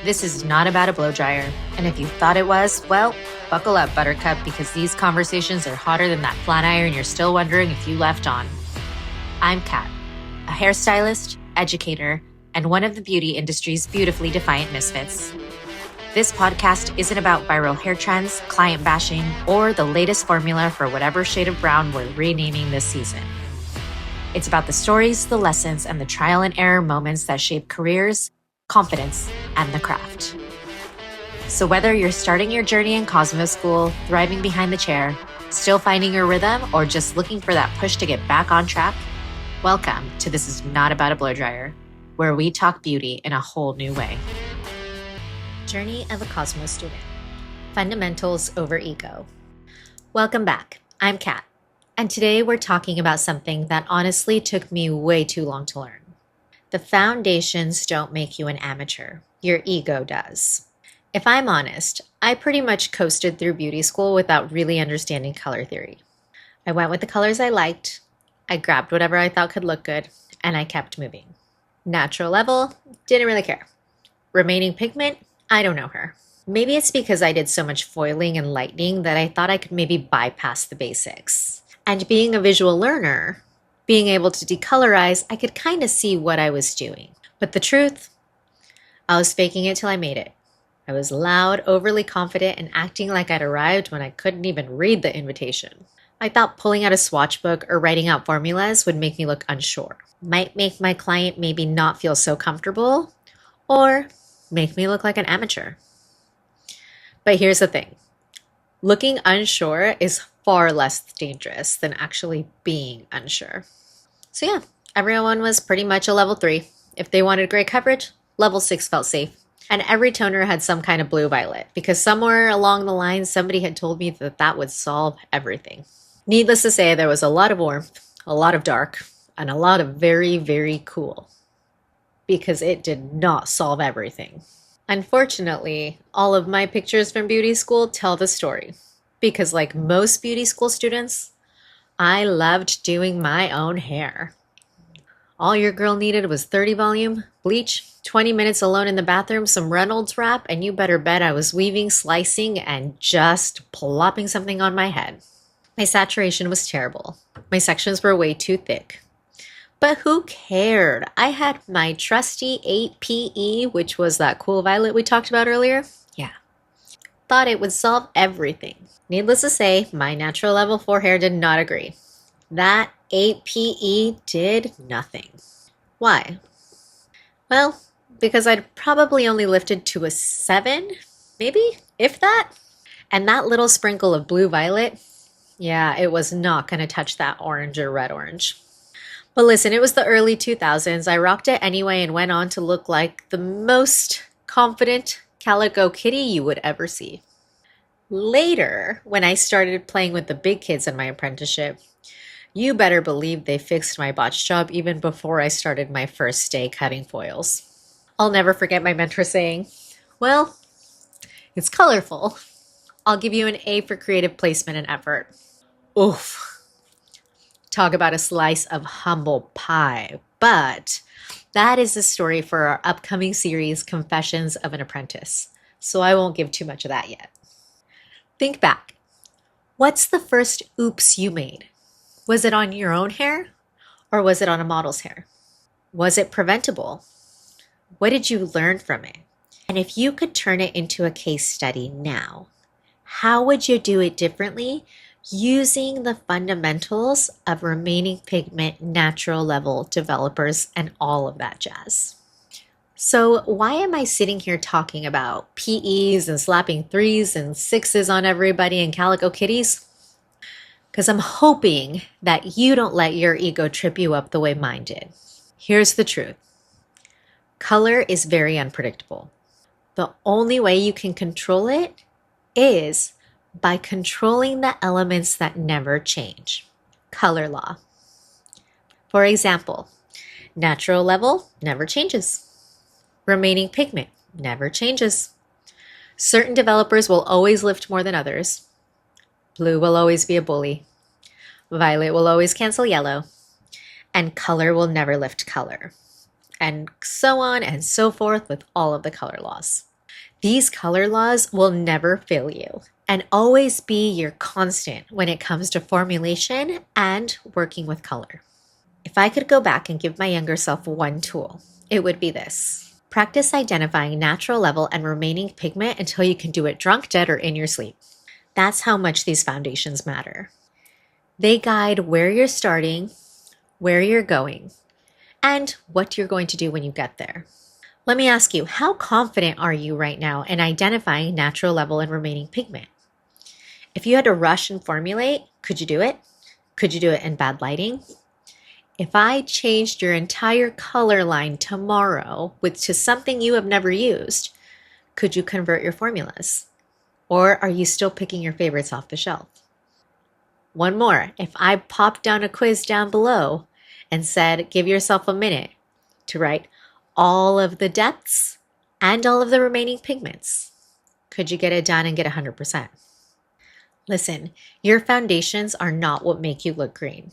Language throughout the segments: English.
This is not about a blow dryer, and if you thought it was, well, buckle up, Buttercup, because these conversations are hotter than that flat iron you're still wondering if you left on. I'm Kat, a hairstylist, educator, and one of the beauty industry's beautifully defiant misfits. This podcast isn't about viral hair trends, client bashing, or the latest formula for whatever shade of brown we're renaming this season. It's about the stories, the lessons, and the trial and error moments that shape careers, confidence, and the craft. So whether you're starting your journey in Cosmo School, thriving behind the chair, still finding your rhythm, or just looking for that push to get back on track, welcome to This Is Not About a Blow Dryer, where we talk beauty in a whole new way. Journey of a Cosmo Student. Fundamentals over ego. Welcome back. I'm Kat, and today we're talking about something that honestly took me way too long to learn. The foundations don't make you an amateur. Your ego does. If I'm honest, I pretty much coasted through beauty school without really understanding color theory. I went with the colors I liked, I grabbed whatever I thought could look good, and I kept moving. Natural level, didn't really care. Remaining pigment, I don't know her. Maybe it's because I did so much foiling and lightening that I thought I could maybe bypass the basics. And being a visual learner, being able to decolorize, I could kind of see what I was doing. But the truth, I was faking it till I made it. I was loud, overly confident, and acting like I'd arrived when I couldn't even read the invitation. I thought pulling out a swatch book or writing out formulas would make me look unsure. Might make my client maybe not feel so comfortable, or make me look like an amateur. But here's the thing. Looking unsure is far less dangerous than actually being unsure. So yeah, everyone was pretty much a level 3. If they wanted gray coverage, level 6 felt safe. And every toner had some kind of blue-violet, because somewhere along the line, somebody had told me that that would solve everything. Needless to say, there was a lot of warmth, a lot of dark, and a lot of very, very cool, because it did not solve everything. Unfortunately, all of my pictures from beauty school tell the story, because like most beauty school students, I loved doing my own hair. All your girl needed was 30 volume, bleach, 20 minutes alone in the bathroom, some Reynolds wrap, and you better bet I was weaving, slicing, and just plopping something on my head. My saturation was terrible. My sections were way too thick. But who cared? I had my trusty 8PE, which was that cool violet we talked about earlier. Yeah. Thought it would solve everything. Needless to say, my natural level 4 hair did not agree. That 8PE did nothing. Why? Well, because I'd probably only lifted to a 7, maybe, if that. And that little sprinkle of blue violet, yeah, it was not going to touch that orange or red orange. But listen, it was the early 2000s. I rocked it anyway and went on to look like the most confident calico kitty you would ever see. Later, when I started playing with the big kids in my apprenticeship, you better believe they fixed my botch job even before I started my first day cutting foils. I'll never forget my mentor saying, "Well, it's colorful. I'll give you an A for creative placement and effort." Oof. Talk about a slice of humble pie. But that is the story for our upcoming series, Confessions of an Apprentice. So I won't give too much of that yet. Think back. What's the first oops you made? Was it on your own hair, or was it on a model's hair? Was it preventable? What did you learn from it? And if you could turn it into a case study now, how would you do it differently using the fundamentals of remaining pigment, natural level developers, and all of that jazz? So why am I sitting here talking about PEs and slapping 3s and 6s on everybody and calico kitties? Because I'm hoping that you don't let your ego trip you up the way mine did. Here's the truth. Color is very unpredictable. The only way you can control it is by controlling the elements that never change. Color law. For example, natural level never changes. Remaining pigment never changes. Certain developers will always lift more than others. Blue will always be a bully. Violet will always cancel yellow. And color will never lift color. And so on and so forth with all of the color laws. These color laws will never fail you and always be your constant when it comes to formulation and working with color. If I could go back and give my younger self one tool, it would be this. Practice identifying natural level and remaining pigment until you can do it drunk, dead, or in your sleep. That's how much these foundations matter. They guide where you're starting, where you're going, and what you're going to do when you get there. Let me ask you, how confident are you right now in identifying natural level and remaining pigment? If you had to rush and formulate, could you do it? Could you do it in bad lighting? If I changed your entire color line tomorrow to something you have never used, could you convert your formulas? Or are you still picking your favorites off the shelf? One more, if I popped down a quiz down below and said, give yourself a minute to write all of the depths and all of the remaining pigments, could you get it done and get 100%? Listen, your foundations are not what make you look green.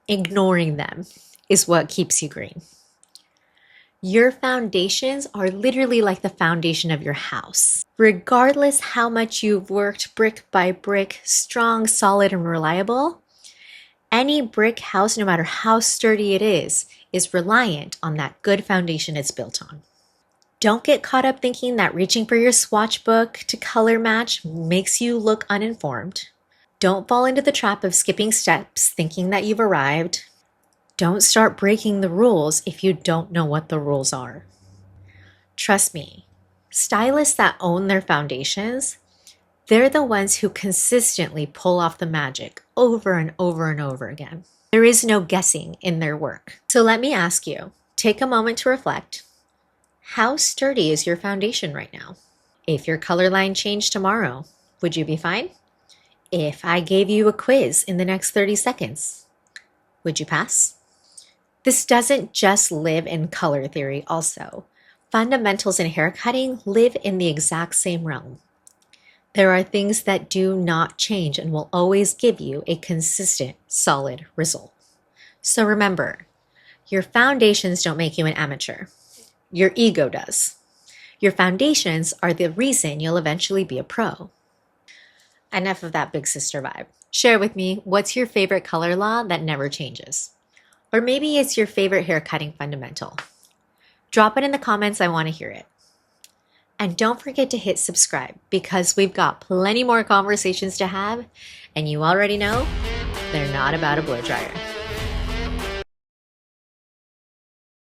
Ignoring them is what keeps you green. Your foundations are literally like the foundation of your house. Regardless how much you've worked brick by brick, strong, solid, and reliable, any brick house, no matter how sturdy it is reliant on that good foundation it's built on. Don't get caught up thinking that reaching for your swatch book to color match makes you look uninformed. Don't fall into the trap of skipping steps thinking that you've arrived. Don't start breaking the rules if you don't know what the rules are. Trust me, stylists that own their foundations, they're the ones who consistently pull off the magic over and over and over again. There is no guessing in their work. So let me ask you, take a moment to reflect. How sturdy is your foundation right now? If your color line changed tomorrow, would you be fine? If I gave you a quiz in the next 30 seconds, would you pass? This doesn't just live in color theory also. Fundamentals in haircutting live in the exact same realm. There are things that do not change and will always give you a consistent, solid result. So remember, your foundations don't make you an amateur. Your ego does. Your foundations are the reason you'll eventually be a pro. Enough of that big sister vibe. Share with me, what's your favorite color law that never changes? Or maybe it's your favorite haircutting fundamental. Drop it in the comments, I want to hear it. And don't forget to hit subscribe because we've got plenty more conversations to have, and you already know they're not about a blow dryer.